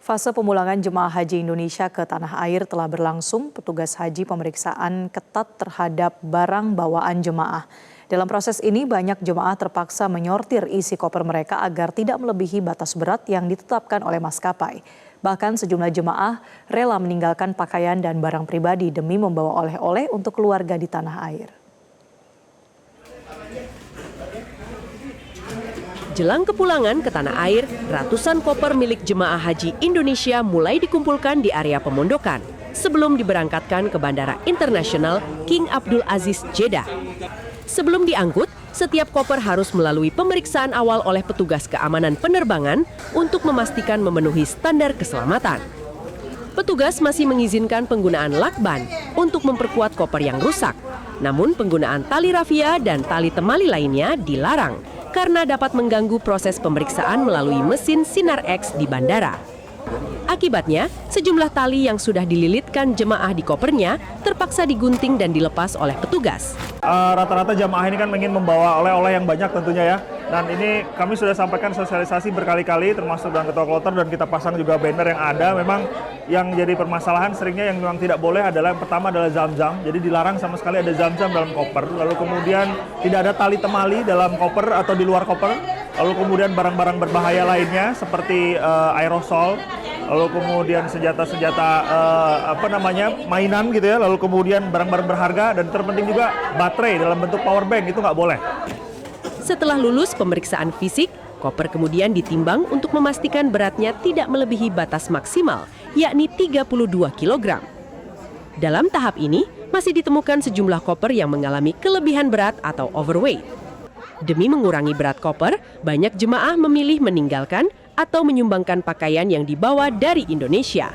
Fase pemulangan jemaah haji Indonesia ke tanah air telah berlangsung. Petugas haji pemeriksaan ketat terhadap barang bawaan jemaah. Dalam proses ini banyak jemaah terpaksa menyortir isi koper mereka agar tidak melebihi batas berat yang ditetapkan oleh maskapai. Bahkan sejumlah jemaah rela meninggalkan pakaian dan barang pribadi demi membawa oleh-oleh untuk keluarga di tanah air. Jelang kepulangan ke tanah air, ratusan koper milik jemaah haji Indonesia mulai dikumpulkan di area pemondokan sebelum diberangkatkan ke Bandara Internasional King Abdul Aziz Jeddah. Sebelum diangkut, setiap koper harus melalui pemeriksaan awal oleh petugas keamanan penerbangan untuk memastikan memenuhi standar keselamatan. Petugas masih mengizinkan penggunaan lakban untuk memperkuat koper yang rusak. Namun penggunaan tali rafia dan tali temali lainnya dilarang karena dapat mengganggu proses pemeriksaan melalui mesin Sinar X di bandara. Akibatnya, sejumlah tali yang sudah dililitkan jemaah di kopernya terpaksa digunting dan dilepas oleh petugas. Rata-rata jemaah ini kan ingin membawa oleh-oleh yang banyak tentunya ya. Dan ini kami sudah sampaikan sosialisasi berkali-kali termasuk dengan ketua kloter dan kita pasang juga banner yang ada. Memang yang jadi permasalahan seringnya yang memang tidak boleh adalah yang pertama adalah zam-zam. Jadi dilarang sama sekali ada zam-zam dalam koper. Lalu kemudian tidak ada tali temali dalam koper atau di luar koper. Lalu kemudian barang-barang berbahaya lainnya seperti aerosol. Lalu kemudian senjata-senjata mainan gitu ya. Lalu kemudian barang-barang berharga dan terpenting juga baterai dalam bentuk power bank itu nggak boleh. Setelah lulus pemeriksaan fisik, koper kemudian ditimbang untuk memastikan beratnya tidak melebihi batas maksimal, yakni 32 kg. Dalam tahap ini, masih ditemukan sejumlah koper yang mengalami kelebihan berat atau overweight. Demi mengurangi berat koper, banyak jemaah memilih meninggalkan atau menyumbangkan pakaian yang dibawa dari Indonesia.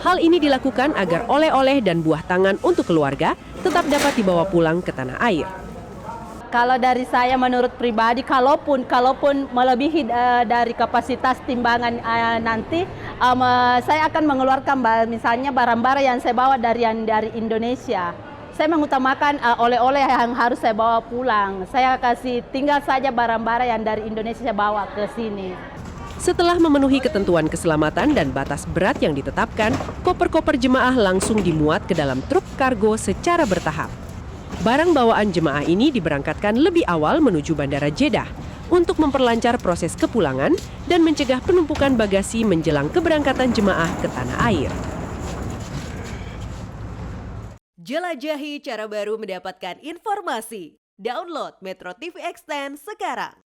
Hal ini dilakukan agar oleh-oleh dan buah tangan untuk keluarga tetap dapat dibawa pulang ke tanah air. Kalau dari saya menurut pribadi, kalaupun melebihi dari kapasitas timbangan nanti, saya akan mengeluarkan misalnya barang-barang yang saya bawa dari Indonesia. Saya mengutamakan oleh-oleh yang harus saya bawa pulang. Saya kasih tinggal saja barang-barang yang dari Indonesia saya bawa ke sini. Setelah memenuhi ketentuan keselamatan dan batas berat yang ditetapkan, koper-koper jemaah langsung dimuat ke dalam truk kargo secara bertahap. Barang bawaan jemaah ini diberangkatkan lebih awal menuju Bandara Jeddah untuk memperlancar proses kepulangan dan mencegah penumpukan bagasi menjelang keberangkatan jemaah ke tanah air. Jelajahi cara baru mendapatkan informasi. Download Metro TV Extend sekarang.